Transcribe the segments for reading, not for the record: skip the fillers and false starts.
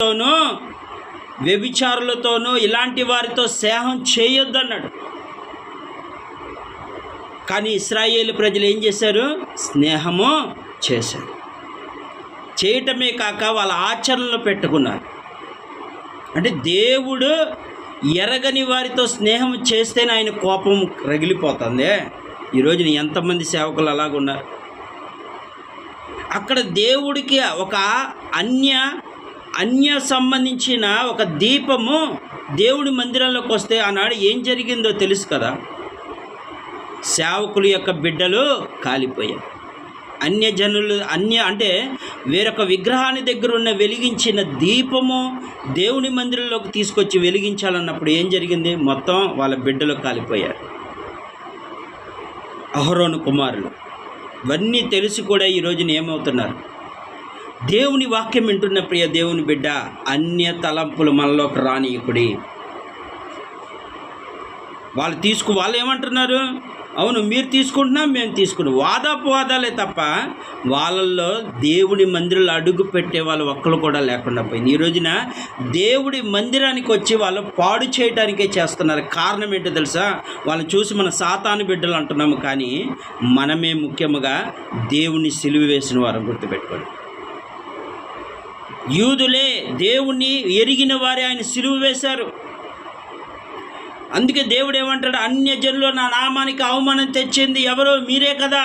తోనూ వ్యభిచారులతోనూ ఇలాంటి వారితో స్నేహం చేయొద్దన్నాడు. కానీ ఇశ్రాయేలు ప్రజలు ఏం చేశారు? స్నేహము చేశారు. చేయటమే కాక వాళ్ళ ఆచరణలో పెట్టుకున్నారు. అంటే దేవుడు ఎరగని వారితో స్నేహం చేస్తేనే ఆయన కోపం రగిలిపోతుంది. ఈరోజున ఎంతమంది సేవకులు అలాగున్నారు. అక్కడ దేవుడికి ఒక అన్య సంబంధించిన ఒక దీపము దేవుడి మందిరంలోకి వస్తే ఆనాడు ఏం జరిగిందో తెలుసు కదా. సేవకుల యొక్క బిడ్డలు కాలిపోయారు. అన్యజనులు అంటే వేరొక విగ్రహాన్ని దగ్గర ఉన్న వెలిగించిన దీపము దేవుని మందిరంలోకి తీసుకొచ్చి వెలిగించాలన్నప్పుడు ఏం జరిగింది? మొత్తం వాళ్ళ బిడ్డలు కాలిపోయారు. అహరోను కుమారులు ఇవన్నీ తెలిసి కూడా ఈరోజున ఏమవుతున్నారు? దేవుని వాక్యం వింటున్న ప్రియ దేవుని బిడ్డ, అన్య తలంపులు మనలోకి రానియకుడి. వాళ్ళు ఏమంటున్నారు? అవును, మీరు తీసుకుంటున్నాం, మేము తీసుకున్నాం. వాదాలే తప్ప వాళ్ళల్లో దేవుడి మందిరంలో అడుగు పెట్టే వాళ్ళు ఒక్కరు కూడా లేకుండా పోయింది. ఈ రోజున దేవుడి మందిరానికి వచ్చి వాళ్ళు పాడు చేయడానికే చేస్తున్నారు. కారణం ఏంటో తెలుసా? వాళ్ళని చూసి మన సాతాను బిడ్డలు అంటున్నాము, కానీ మనమే ముఖ్యముగా దేవుని సిలువ వేసిన వారు. గుర్తుపెట్టుకోండి, యూదులే దేవుణ్ణి ఎరిగిన వారే ఆయన సిలువ వేశారు. అందుకే దేవుడు ఏమంటాడు? అన్యజనులు నా నామానికి అవమానం తెచ్చింది ఎవరు? మీరే కదా.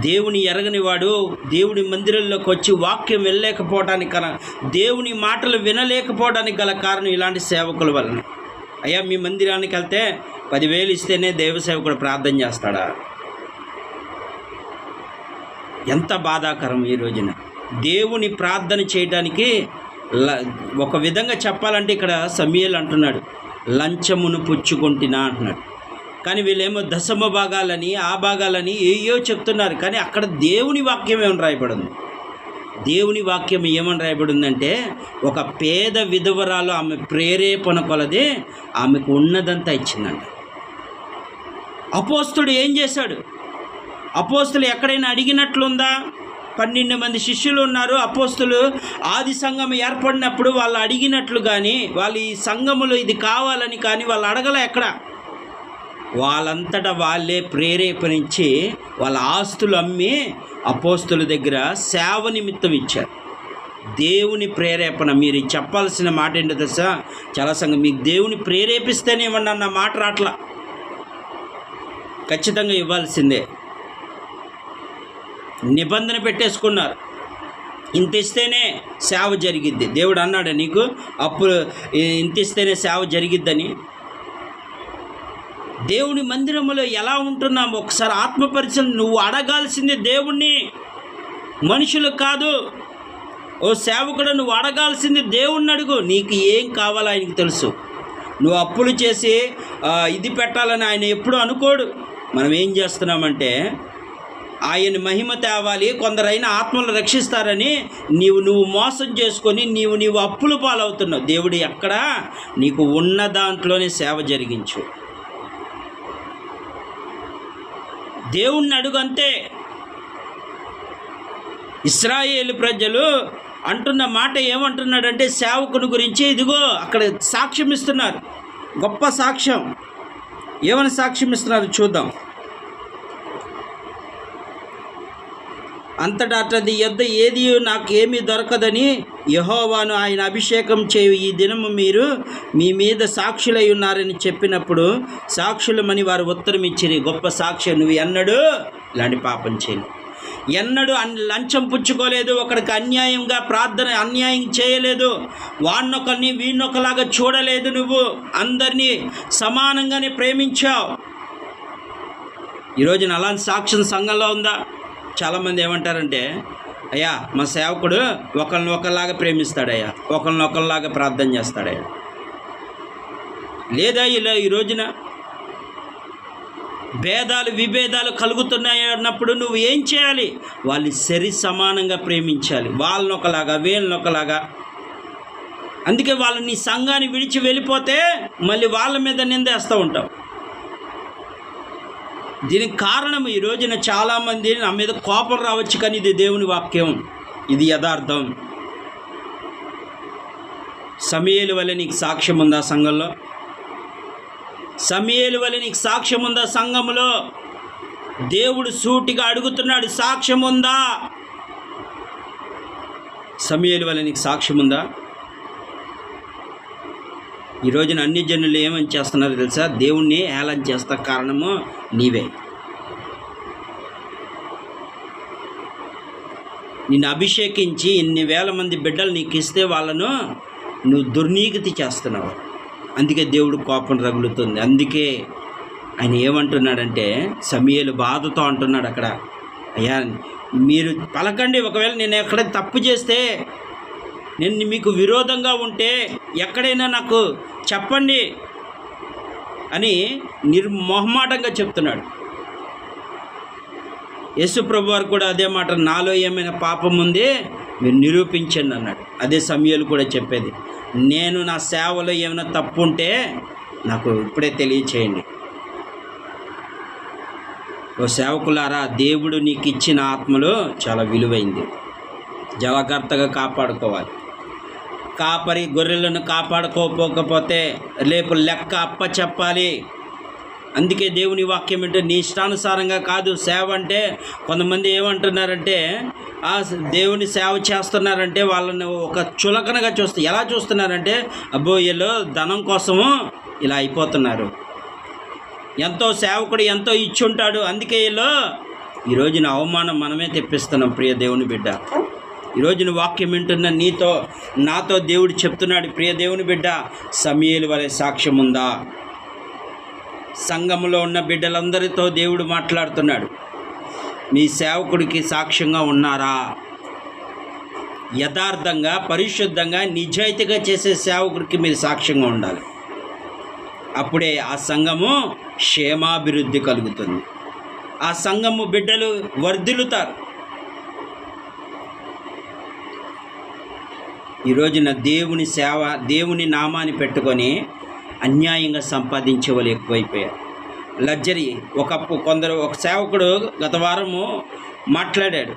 దేవుని ఎరగని వాడు దేవుని మందిరంలోకి వచ్చి వాక్యం వెళ్ళలేకపోవడానికి దేవుని మాటలు వినలేకపోవడానికి గల కారణం ఇలాంటి సేవకుల వలన. అయ్యా, మీ మందిరానికి వెళ్తే 10,000 ఇస్తేనే దేవ సేవకుడు ప్రార్థన చేస్తాడా? ఎంత బాధాకరం. ఈ రోజున దేవుని ప్రార్థన చేయడానికి ఒక విధంగా చెప్పాలంటే ఇక్కడ సమూయేలు అంటున్నాడు, లంచమును పుచ్చుకొంటినా అంటున్నాడు. కానీ వీళ్ళేమో దశమ భాగాలని ఆ భాగాలని ఏయో చెప్తున్నారు. కానీ అక్కడ దేవుని వాక్యం ఏమని రాయబడింది? దేవుని వాక్యం ఏమని రాయబడిందంటే, ఒక పేద విధవరాలు ఆమె ప్రేరేపణ కొలది ఆమెకు ఉన్నదంతా ఇచ్చిందంట. అపోస్తుడు ఏం చేశాడు? అపోస్తులు ఎక్కడైనా అడిగినట్లుందా? 12 మంది శిష్యులు ఉన్నారు. అపోస్తులు ఆది సంఘం ఏర్పడినప్పుడు వాళ్ళు అడిగినట్లు కానీ, వాళ్ళు ఈ సంఘములో ఇది కావాలని కానీ వాళ్ళు అడగలే. ఎక్కడ? వాళ్ళంతటా వాళ్ళే ప్రేరేపణించి వాళ్ళ ఆస్తులు అమ్మి అపోస్తుల దగ్గర సేవ నిమిత్తం ఇచ్చారు. దేవుని ప్రేరేపణ. మీరు చెప్పాల్సిన మాట ఏంటో తెలుసా? చాలా సంఘం మీకు దేవుని ప్రేరేపిస్తేనే ఇవ్వండి అన్న మాట రాట్లా. ఖచ్చితంగా ఇవ్వాల్సిందే. నిబంధన పెట్టేసుకున్నారు, ఇంత ఇస్తేనే సేవ జరిగిద్ది. దేవుడు అన్నాడు నీకు అప్పుడు ఇంత ఇస్తేనే సేవ జరిగిద్దని. దేవుని మందిరంలో ఎలా ఉంటున్నాము ఒకసారి ఆత్మపరిచయం. నువ్వు అడగాల్సింది దేవుణ్ణి, మనుషులు కాదు. ఓ సేవకుడు, నువ్వు అడగాల్సింది దేవుణ్ణి అడుగు. నీకు ఏం కావాలో ఆయనకి తెలుసు. నువ్వు అప్పులు చేసి ఇది పెట్టాలని ఆయన ఎప్పుడూ అనుకోడు. మనం ఏం చేస్తున్నామంటే, ఆయన మహిమ తేవాలి, కొందరైనా ఆత్మలు రక్షిస్తారని నువ్వు మోసం చేసుకొని నీవు అప్పులు పాలవుతున్నావు. దేవుడు ఎక్కడా? నీకు ఉన్న దాంట్లోనే సేవ జరిగించు. దేవుణ్ణి అడుగు అంతే. ఇశ్రాయేలు ప్రజలు అంటున్న మాట ఏమంటున్నాడంటే, సేవకుని గురించి ఇదిగో అక్కడ సాక్ష్యం ఇస్తున్నారు. గొప్ప సాక్ష్యం. ఏమని సాక్ష్యం ఇస్తున్నారు చూద్దాం. అంతటా అతని యొద్ద ఏది నాకేమీ దొరకదని యెహోవాను ఆయన అభిషేకం చేయు ఈ దినము మీరు మీ మీద సాక్షులై ఉన్నారని చెప్పినప్పుడు సాక్షులమని వారు ఉత్తరం ఇచ్చిరి. గొప్ప సాక్ష్యం. నువ్వు ఎన్నడూ ఇలాంటి పాపం చేయను, ఎన్నడూ లంచం పుచ్చుకోలేదు, ఒకడికి అన్యాయంగా అన్యాయం చేయలేదు, వాడినొకరిని వీడినొకలాగా చూడలేదు, నువ్వు అందరినీ సమానంగానే ప్రేమించావు. ఈరోజున అలాంటి సాక్ష్యం సంఘంలో ఉందా? చాలామంది ఏమంటారంటే, అయ్యా మా సేవకుడు ఒకరిలాగా ప్రేమిస్తాడయ్యా, ఒకరిలాగా ప్రార్థన చేస్తాడయ్యా. లేదా ఇలా ఈ రోజున విభేదాలు కలుగుతున్నాయి అన్నప్పుడు నువ్వు ఏం చేయాలి? వాళ్ళు సరి సమానంగా ప్రేమించాలి, వాళ్ళనొకలాగా వీళ్ళనొకలాగా. అందుకే వాళ్ళు నీ సంఘాన్ని విడిచి వెళ్ళిపోతే మళ్ళీ వాళ్ళ మీద నిందేస్తూ ఉంటావు. దీనికి కారణం ఈ రోజున చాలామంది నా మీద కోపం రావచ్చు, కానీ ఇది దేవుని వాక్యం. ఇది యథార్థం. సమూయేలు వలె నీకు సాక్ష్యం ఉందా సంఘంలో? సమూయేలు వలె నీకు సాక్ష్యం ఉందా సంఘములో? దేవుడు సూటిగా అడుగుతున్నాడు, సాక్ష్యం ఉందా? సమూయేలు వలె నీకు సాక్ష్యం ఉందా? ఈ రోజున అన్ని జనులు ఏమని చేస్తున్నారో తెలుసా? దేవుణ్ణి ఏళన చేస్తా కారణము నీవే. నిన్ను అభిషేకించి ఇన్ని వేల మంది బిడ్డలు నీకు ఇస్తే వాళ్ళను నువ్వు దుర్నీతి చేస్తున్నావు. అందుకే దేవుడు కోపం రగులుతుంది. అందుకే ఆయన ఏమంటున్నాడంటే, సమూయేలు బాధతో అంటున్నాడు అక్కడ, అయ్యా మీరు పలకండి, ఒకవేళ నేను ఎక్కడ తప్పు చేస్తే, నేను మీకు విరోధంగా ఉంటే ఎక్కడైనా నాకు చెప్పండి అని నిర్మోహమాటంగా చెప్తున్నాడు. యేసు ప్రభు వారు కూడా అదే మాట, నాలో ఏమైనా పాపం ఉంది మీరు నిరూపించండి అన్నాడు. అదే సమూయేలు కూడా చెప్పేది, నేను నా సేవలో ఏమైనా తప్పు ఉంటే నాకు ఇప్పుడే తెలియచేయండి. ఓ సేవకులారా, దేవుడు నీకు ఇచ్చిన ఆత్మలో చాలా విలువైంది. జాగ్రత్తగా కాపాడుకోవాలి. కాపరి గొర్రెలను కాపాడుకోకపోతే రేపు లెక్క అప్ప చెప్పాలి. అందుకే దేవుని వాక్యం అంటే నీ ఇష్టానుసారంగా కాదు. సేవ అంటే కొంతమంది ఏమంటున్నారంటే, దేవుని సేవ చేస్తున్నారంటే వాళ్ళని ఒక చులకనగా ఎలా చూస్తున్నారంటే, అబ్బో వీళ్ళు ధనం కోసము ఇలా అయిపోతున్నారు, ఎంతో సేవకుడు ఎంతో ఇచ్చుంటాడు, అందుకే వీళ్ళు ఈరోజున అవమానం మనమే తెప్పిస్తున్నాం. ప్రియ దేవుని బిడ్డ, ఈరోజున వాక్యం వింటున్న నాతో దేవుడు చెప్తున్నాడు, ప్రియ దేవుని బిడ్డ, సమూయేలు వలె సాక్ష్యం ఉందా? సంఘములో ఉన్న బిడ్డలందరితో దేవుడు మాట్లాడుతున్నాడు, మీ సేవకుడికి సాక్ష్యంగా ఉన్నారా? యథార్థంగా, పరిశుద్ధంగా, నిజాయితీగా చేసే సేవకుడికి మీరు సాక్ష్యంగా ఉండాలి. అప్పుడే ఆ సంఘము క్షేమాభివృద్ధి కలుగుతుంది. ఆ సంఘము బిడ్డలు వర్ధిల్లుతారు. ఈరోజున దేవుని సేవ, దేవుని నామాన్ని పెట్టుకొని అన్యాయంగా సంపాదించే వాళ్ళు ఎక్కువైపోయారు. లగ్జరీ. ఒక సేవకుడు గత వారము మాట్లాడాడు,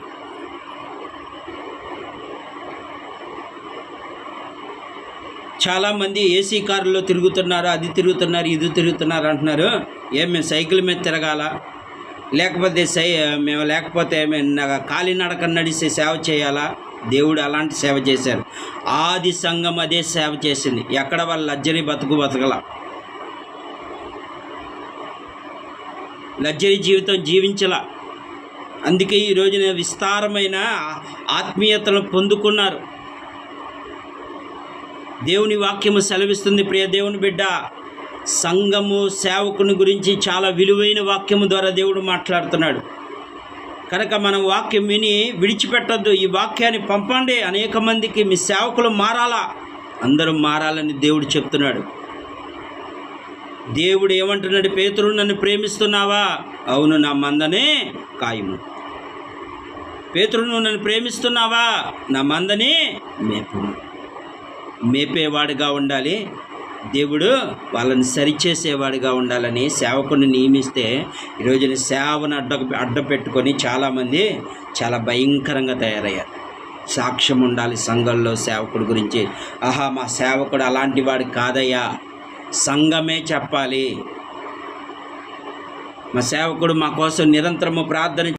చాలామంది ఏసీ కారులో తిరుగుతున్నారు, అది తిరుగుతున్నారు, ఇది తిరుగుతున్నారు అంటున్నారు. మేము సైకిల్ మీద తిరగాల, లేకపోతే మేము కాలినడక నడిస్తే సేవ చేయాలా? దేవుడు అలాంటి సేవ చేశారు. ఆది సంఘం అదే సేవ చేసింది. ఎక్కడ వాళ్ళు లగ్జరీ బతకల, లగ్జరీ జీవితం జీవించల. అందుకే ఈరోజున విస్తారమైన ఆత్మీయతను పొందుకున్నారు. దేవుని వాక్యము సెలవిస్తుంది, ప్రియ దేవుని బిడ్డ, సంఘము సేవకుని గురించి చాలా విలువైన వాక్యము ద్వారా దేవుడు మాట్లాడుతున్నాడు. కనుక మనం వాక్యం విని విడిచిపెట్టద్దు. ఈ వాక్యాన్ని పంపండి, అనేక మందికి మీ సేవకులు మారాలా, అందరూ మారాలని దేవుడు చెప్తున్నాడు. దేవుడు ఏమంటున్నాడు? పేతురు, నన్ను ప్రేమిస్తున్నావా? అవును, నా మందనే కాయము. పేతురు, నువ్వు నన్ను ప్రేమిస్తున్నావా? నా మందని మేపుము. మేపేవాడిగా ఉండాలి. దేవుడు వాళ్ళని సరిచేసేవాడిగా ఉండాలని సేవకుని నియమిస్తే, ఈరోజున సేవను అడ్డ పెట్టుకొని చాలామంది చాలా భయంకరంగా తయారయ్యారు. సాక్ష్యం ఉండాలి సంఘంలో సేవకుడి గురించి. మా సేవకుడు అలాంటి వాడు కాదయ్యా, సంఘమే చెప్పాలి. మా సేవకుడు మా కోసం నిరంతరము ప్రార్థన